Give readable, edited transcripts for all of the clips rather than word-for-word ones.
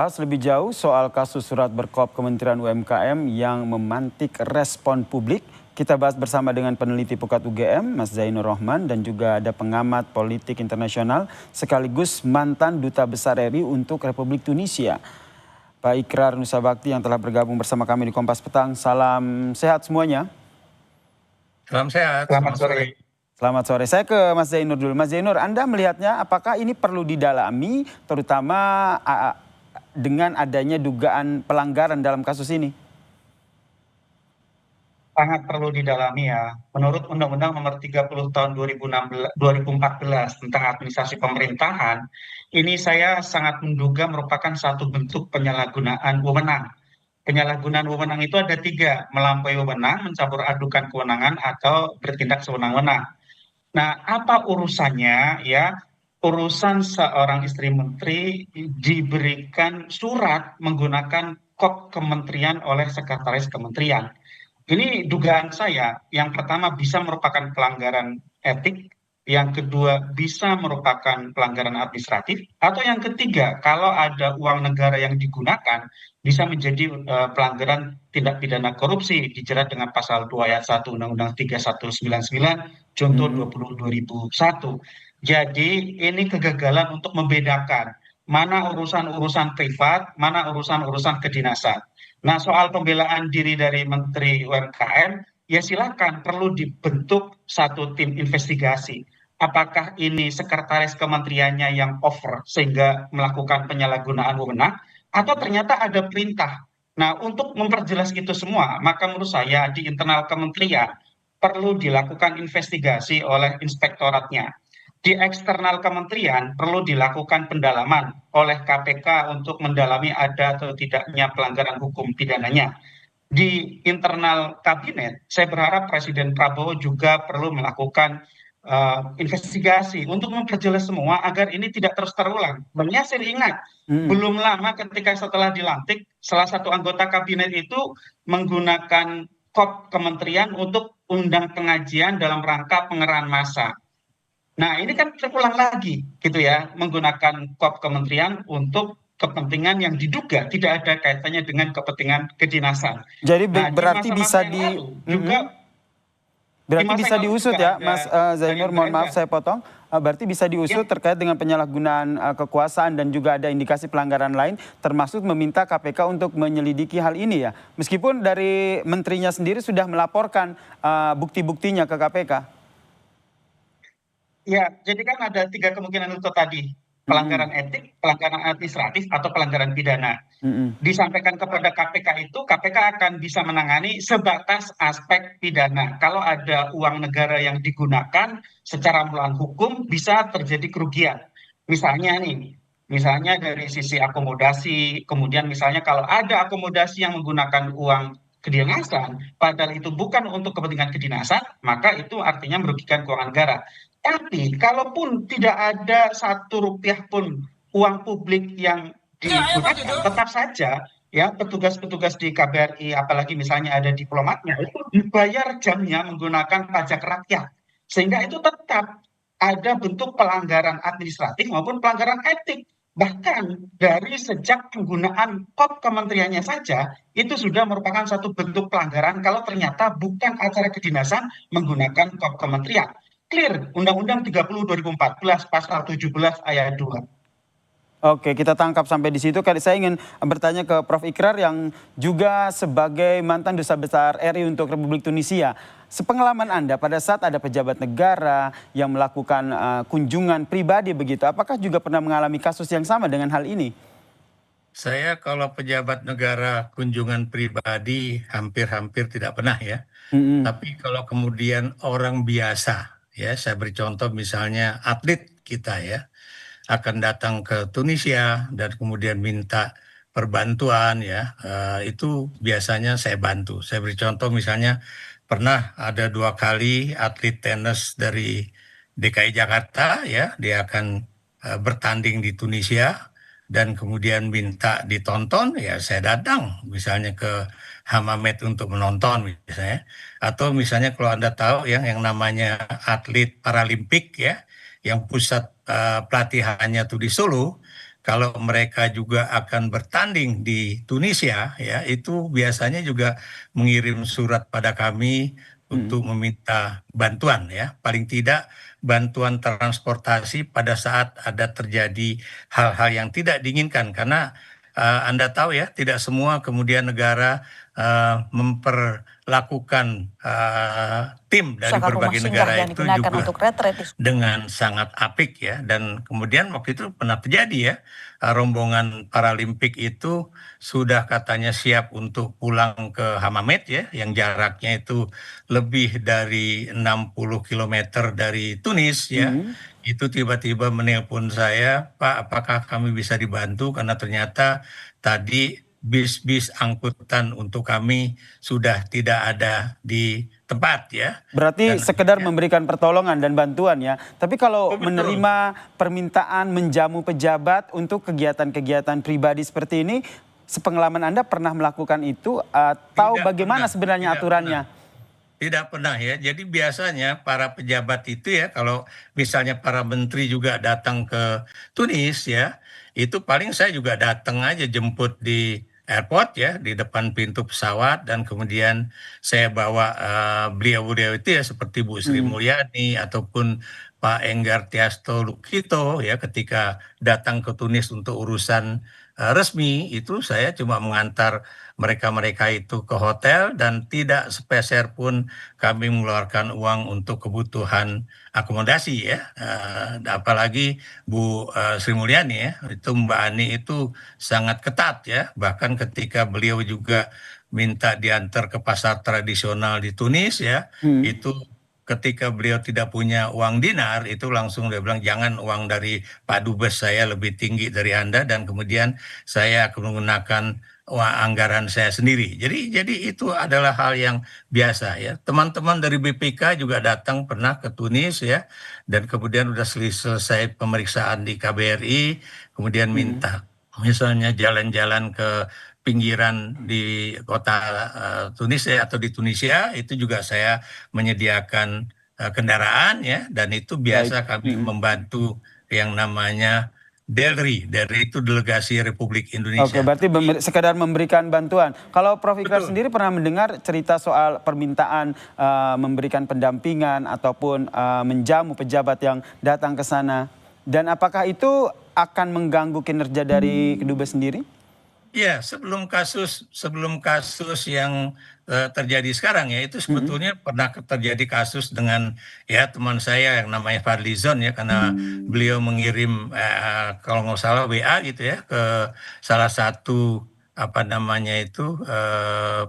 Bahas lebih jauh soal kasus surat berkop Kementerian UMKM yang memantik respon publik. Kita bahas bersama dengan peneliti Pukat UGM, Mas Zainur Rohman, dan juga ada pengamat politik internasional sekaligus mantan Duta Besar RI untuk Republik Tunisia, Pak Ikrar Nusa Bakti yang telah bergabung bersama kami di Kompas Petang. Salam sehat semuanya. Salam sehat, Selamat sore. Selamat sore. Saya ke Mas Zainur dulu. Mas Zainur, Anda melihatnya apakah ini perlu didalami, terutama dengan adanya dugaan pelanggaran dalam kasus ini? Sangat perlu didalami ya. Menurut Undang-Undang Nomor 30 Tahun 2014 tentang administrasi pemerintahan, ini saya sangat menduga merupakan satu bentuk penyalahgunaan wewenang. Penyalahgunaan wewenang itu ada tiga: melampaui wewenang, mencampur adukan kewenangan, atau bertindak sewenang-wenang. Nah, apa urusannya ya? Urusan seorang istri menteri diberikan surat menggunakan kop kementerian oleh sekretaris kementerian. Ini dugaan saya, yang pertama bisa merupakan pelanggaran etik, yang kedua bisa merupakan pelanggaran administratif, atau yang ketiga, kalau ada uang negara yang digunakan, bisa menjadi pelanggaran tindak pidana korupsi, dijerat dengan pasal 2 ayat 1 Undang-Undang 3199, contoh 20 2001. Jadi ini kegagalan untuk membedakan mana urusan-urusan privat, mana urusan-urusan kedinasan. Nah, soal pembelaan diri dari Menteri UMKM, ya silakan, perlu dibentuk satu tim investigasi. Apakah ini sekretaris kementeriannya yang over sehingga melakukan penyalahgunaan wewenang, atau ternyata ada perintah. Nah, untuk memperjelas itu semua, maka menurut saya di internal kementerian perlu dilakukan investigasi oleh inspektoratnya. Di eksternal kementerian perlu dilakukan pendalaman oleh KPK untuk mendalami ada atau tidaknya pelanggaran hukum pidananya. Di internal kabinet, saya berharap Presiden Prabowo juga perlu melakukan investigasi untuk memperjelas semua agar ini tidak terus terulang. Bang Yasir ingat, belum lama ketika setelah dilantik, salah satu anggota kabinet itu menggunakan kop kementerian untuk undang pengajian dalam rangka pengerahan massa. Nah, ini kan terulang lagi gitu ya, menggunakan kop kementerian untuk kepentingan yang diduga tidak ada kaitannya dengan kepentingan kedinasan. Jadi Nah, di berarti bisa masa-masa yang lalu juga berarti bisa yang lalu diusut juga ya, ada Mas Zainur, yang mohon maaf beredar. saya potong. Berarti bisa diusut Ya, terkait dengan penyalahgunaan kekuasaan dan juga ada indikasi pelanggaran lain, termasuk meminta KPK untuk menyelidiki hal ini ya. Meskipun dari menterinya sendiri sudah melaporkan bukti-buktinya ke KPK. ya, jadi kan ada tiga kemungkinan itu tadi: Mm-mm. pelanggaran etik, pelanggaran administratif, atau pelanggaran pidana. Mm-mm. Disampaikan kepada KPK itu, KPK akan bisa menangani sebatas aspek pidana. Kalau ada uang negara yang digunakan secara melawan hukum, bisa terjadi kerugian. Misalnya nih, misalnya dari sisi akomodasi, kemudian misalnya kalau ada akomodasi yang menggunakan uang kedinasan, padahal itu bukan untuk kepentingan kedinasan, maka itu artinya merugikan keuangan negara. Tapi kalaupun tidak ada satu rupiah pun uang publik yang digunakan, tetap saja ya petugas-petugas di KBRI, apalagi misalnya ada diplomatnya, itu dibayar jamnya menggunakan pajak rakyat, sehingga itu tetap ada bentuk pelanggaran administratif maupun pelanggaran etik. Bahkan dari sejak penggunaan kop kementeriannya saja itu sudah merupakan satu bentuk pelanggaran kalau ternyata bukan acara kedinasan menggunakan kop kementerian. Clear, Undang-Undang 30 2014 pasal 17 ayat 2. Oke, kita tangkap sampai di situ. Kali saya ingin bertanya ke Prof. Ikrar yang juga sebagai mantan Duta Besar RI untuk Republik Tunisia. Sepengalaman Anda pada saat ada pejabat negara yang melakukan kunjungan pribadi begitu, apakah juga pernah mengalami kasus yang sama dengan hal ini? Saya kalau pejabat negara kunjungan pribadi hampir-hampir tidak pernah ya. Mm-mm. Tapi kalau kemudian orang biasa, ya saya beri contoh misalnya atlet kita ya, akan datang ke Tunisia dan kemudian minta perbantuan ya, itu biasanya saya bantu. Saya beri contoh misalnya pernah ada 2 kali atlet tenis dari DKI Jakarta ya, dia akan bertanding di Tunisia dan kemudian minta ditonton, ya saya datang misalnya ke Hamamet untuk menonton misalnya. Atau misalnya kalau Anda tahu yang namanya atlet Paralimpik ya, yang pusat pelatihannya tuh di Solo, kalau mereka juga akan bertanding di Tunisia ya, itu biasanya juga mengirim surat pada kami untuk meminta bantuan ya, paling tidak bantuan transportasi pada saat ada terjadi hal-hal yang tidak diinginkan, karena Anda tahu ya, tidak semua kemudian negara memperlakukan tim dari Usahakan rumah berbagai singgah negara yang itu digunakan juga untuk retret. dengan sangat apik ya. Dan kemudian waktu itu pernah terjadi ya, rombongan Paralimpik itu sudah katanya siap untuk pulang ke Hammamet ya, yang jaraknya itu lebih dari 60 kilometer dari Tunis ya. Itu tiba-tiba menelpon saya, Pak, apakah kami bisa dibantu, karena ternyata tadi bis-bis angkutan untuk kami sudah tidak ada di tempat ya. Berarti Dan sekedar akhirnya, memberikan pertolongan dan bantuan ya. Tapi kalau oh betul, menerima permintaan menjamu pejabat untuk kegiatan-kegiatan pribadi seperti ini, sepengalaman Anda pernah melakukan itu atau tidak bagaimana pernah, sebenarnya tidak pernah. aturannya? Tidak pernah ya. Jadi biasanya para pejabat itu ya, kalau misalnya para menteri juga datang ke Tunis ya, itu paling saya juga datang aja jemput di airport ya, di depan pintu pesawat, dan kemudian saya bawa beliau-beliau itu ya, seperti Bu Sri Mm. Mulyani ataupun Pak Enggar Tiasto Lukito ya, ketika datang ke Tunis untuk urusan resmi, itu saya cuma mengantar mereka-mereka itu ke hotel, dan tidak sepeser pun kami mengeluarkan uang untuk kebutuhan akomodasi ya. Apalagi Bu Sri Mulyani ya, itu Mbak Ani itu sangat ketat ya. Bahkan ketika beliau juga minta diantar ke pasar tradisional di Tunis ya, Hmm. itu ketika beliau tidak punya uang dinar, itu langsung dia bilang, jangan, uang dari Pak Dubes saya lebih tinggi dari Anda, dan kemudian saya akan menggunakan anggaran saya sendiri. Jadi itu adalah hal yang biasa ya. Teman-teman dari BPK juga datang pernah ke Tunis ya, dan kemudian udah selesai pemeriksaan di KBRI, kemudian Hmm. minta misalnya jalan-jalan ke pinggiran di kota Tunis ya, atau di Tunisia, itu juga saya menyediakan kendaraan ya, dan itu Baik. biasa kami membantu yang namanya DELRI. DELRI itu Delegasi Republik Oke, Indonesia. berarti sekedar memberikan bantuan. Kalau Prof. Ikrar Betul. sendiri pernah mendengar cerita soal permintaan memberikan pendampingan ataupun menjamu pejabat yang datang ke sana. Dan apakah itu akan mengganggu kinerja dari kedubes sendiri? Ya, sebelum kasus yang terjadi sekarang ya, itu sebetulnya pernah terjadi kasus dengan ya teman saya yang namanya Fadlizon ya, karena beliau mengirim kalau nggak salah WA gitu ya, ke salah satu apa namanya itu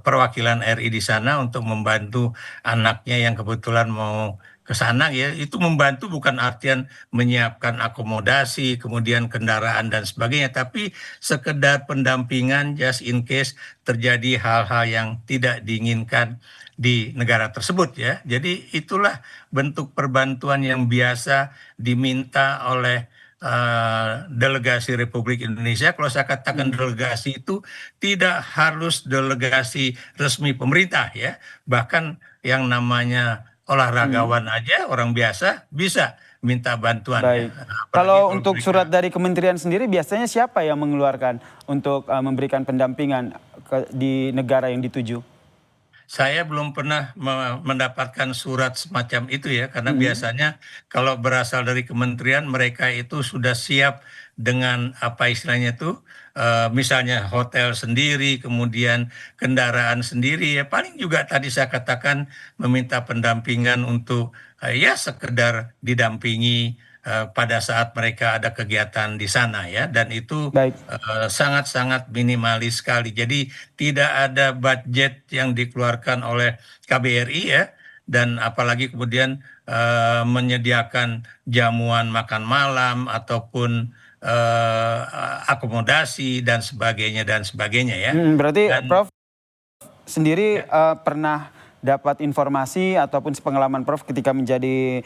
perwakilan RI di sana untuk membantu anaknya yang kebetulan mau ke sana ya. Itu membantu bukan artian menyiapkan akomodasi, kemudian kendaraan dan sebagainya, tapi sekedar pendampingan just in case terjadi hal-hal yang tidak diinginkan di negara tersebut ya. Jadi itulah bentuk perbantuan yang biasa diminta oleh delegasi Republik Indonesia. Kalau saya katakan delegasi itu tidak harus delegasi resmi pemerintah ya. Bahkan yang namanya olahragawan aja, orang biasa bisa minta bantuan ya. Baik. Apalagi Kalau kalau untuk surat mereka, dari kementerian sendiri biasanya siapa yang mengeluarkan untuk memberikan pendampingan di negara yang dituju? saya belum pernah mendapatkan surat semacam itu ya, karena biasanya kalau berasal dari kementerian, mereka itu sudah siap dengan apa istilahnya itu, misalnya hotel sendiri, kemudian kendaraan sendiri ya, paling juga tadi saya katakan meminta pendampingan untuk ya sekedar didampingi pada saat mereka ada kegiatan di sana ya, dan itu Baik. sangat-sangat minimalis sekali. Jadi tidak ada budget yang dikeluarkan oleh KBRI ya, dan apalagi kemudian menyediakan jamuan makan malam ataupun akomodasi dan sebagainya ya. Berarti Dan Prof sendiri ya, pernah dapat informasi ataupun sepengalaman Prof ketika menjadi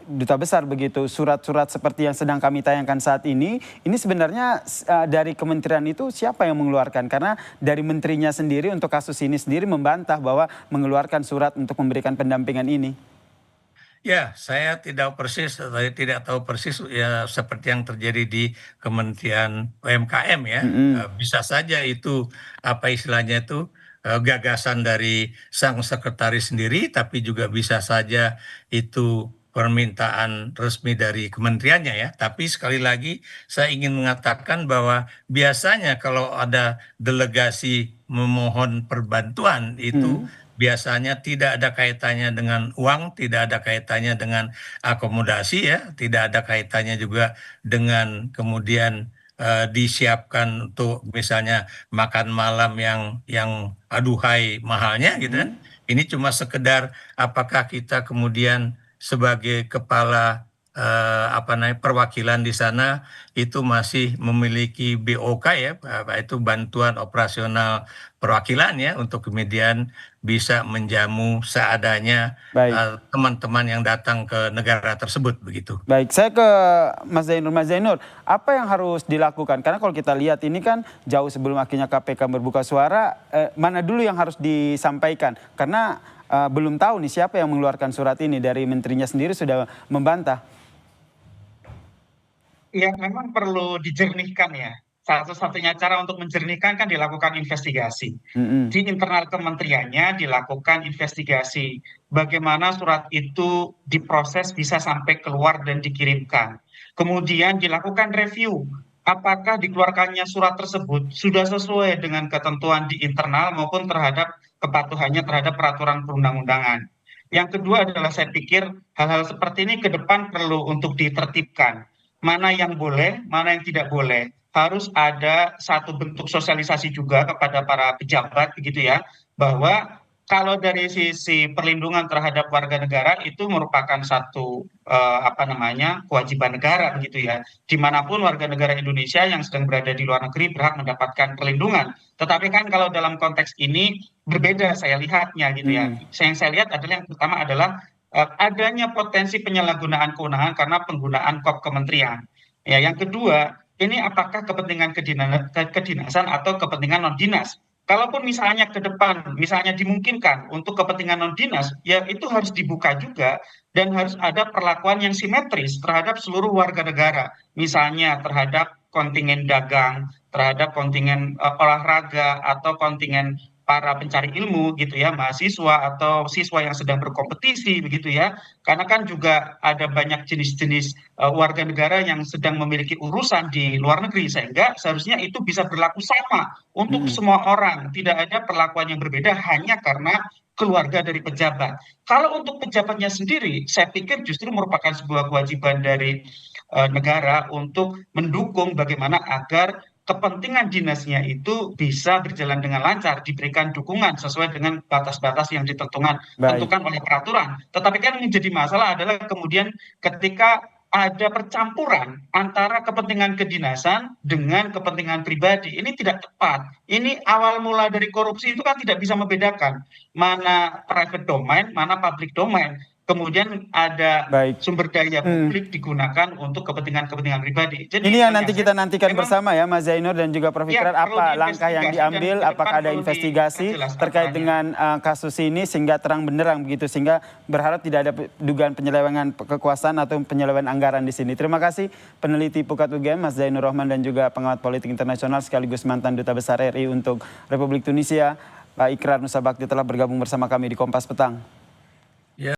duta besar begitu, surat-surat seperti yang sedang kami tayangkan saat ini sebenarnya dari kementerian itu siapa yang mengeluarkan? Karena dari menterinya sendiri untuk kasus ini sendiri membantah bahwa mengeluarkan surat untuk memberikan pendampingan ini. Ya, saya tidak tahu persis ya seperti yang terjadi di Kementerian UMKM ya. Mm-mm. Bisa saja itu apa istilahnya itu gagasan dari sang sekretaris sendiri, tapi juga bisa saja itu permintaan resmi dari kementeriannya ya. Tapi sekali lagi saya ingin mengatakan bahwa biasanya kalau ada delegasi memohon perbantuan itu Mm. biasanya tidak ada kaitannya dengan uang, tidak ada kaitannya dengan akomodasi ya, tidak ada kaitannya juga dengan kemudian disiapkan untuk misalnya makan malam yang aduhai mahalnya gitu kan. Mm. Ini cuma sekedar apakah kita kemudian sebagai kepala apa namanya perwakilan di sana itu masih memiliki BOK ya, itu bantuan operasional perwakilan ya untuk kemudian bisa menjamu seadanya Baik. teman-teman yang datang ke negara tersebut begitu. Baik, saya ke Mas Zainur. Mas Zainur, apa yang harus dilakukan? Karena kalau kita lihat ini kan jauh sebelum akhirnya KPK berbuka suara, mana dulu yang harus disampaikan? Karena belum tahu nih siapa yang mengeluarkan surat ini, dari menterinya sendiri sudah membantah. Ya, memang perlu dijernihkan ya. Satu-satunya cara untuk menjernihkan kan dilakukan investigasi. Mm-mm. Di internal kementeriannya dilakukan investigasi. Bagaimana surat itu diproses bisa sampai keluar dan dikirimkan. Kemudian dilakukan review. Apakah dikeluarkannya surat tersebut sudah sesuai dengan ketentuan di internal maupun terhadap kepatuhannya terhadap peraturan perundang-undangan. Yang kedua adalah saya pikir hal-hal seperti ini ke depan perlu untuk ditertibkan, mana yang boleh, mana yang tidak boleh. Harus ada satu bentuk sosialisasi juga kepada para pejabat begitu ya, bahwa kalau dari sisi perlindungan terhadap warga negara itu merupakan satu apa namanya kewajiban negara begitu ya. Dimanapun warga negara Indonesia yang sedang berada di luar negeri berhak mendapatkan perlindungan. Tetapi kan kalau dalam konteks ini berbeda saya lihatnya gitu ya. Mm-mm. Yang saya lihat adalah yang pertama adalah adanya potensi penyalahgunaan kewenangan karena penggunaan kop kementerian. Ya, yang kedua, ini apakah kepentingan kedinasan atau kepentingan non dinas? Kalaupun misalnya ke depan, misalnya dimungkinkan untuk kepentingan non dinas, ya itu harus dibuka juga dan harus ada perlakuan yang simetris terhadap seluruh warga negara. Misalnya terhadap kontingen dagang, terhadap kontingen olahraga atau kontingen para pencari ilmu gitu ya, mahasiswa atau siswa yang sedang berkompetisi begitu ya. Karena kan juga ada banyak jenis-jenis warga negara yang sedang memiliki urusan di luar negeri sehingga seharusnya itu bisa berlaku sama untuk Mm-mm. semua orang, tidak ada perlakuan yang berbeda hanya karena keluarga dari pejabat. Kalau untuk pejabatnya sendiri, saya pikir justru merupakan sebuah kewajiban dari negara untuk mendukung bagaimana agar kepentingan dinasnya itu bisa berjalan dengan lancar, diberikan dukungan sesuai dengan batas-batas yang Baik. ditentukan oleh peraturan. Tetapi kan yang menjadi masalah adalah kemudian ketika ada percampuran antara kepentingan kedinasan dengan kepentingan pribadi. Ini tidak tepat. Ini awal mula dari korupsi itu kan tidak bisa membedakan mana private domain, mana public domain. Kemudian ada Baik. sumber daya Mm. publik digunakan untuk kepentingan-kepentingan pribadi. Jadi Ini yang yang nanti saya kita nantikan memang bersama ya, Mas Zainur dan juga Prof. ya Ikrar, perlu apa langkah yang diinvestigasi dan diambil, ke depan apakah ada perlu investigasi diperjelas terkait aturannya. dengan kasus ini sehingga terang benderang begitu, sehingga berharap tidak ada dugaan penyelewengan kekuasaan atau penyelewengan anggaran di sini. Terima kasih peneliti Pukat UGM Mas Zainur Rohman dan juga pengamat politik internasional sekaligus mantan Duta Besar RI untuk Republik Tunisia, Pak Ikrar Nusa Bakti telah bergabung bersama kami di Kompas Petang. Ya.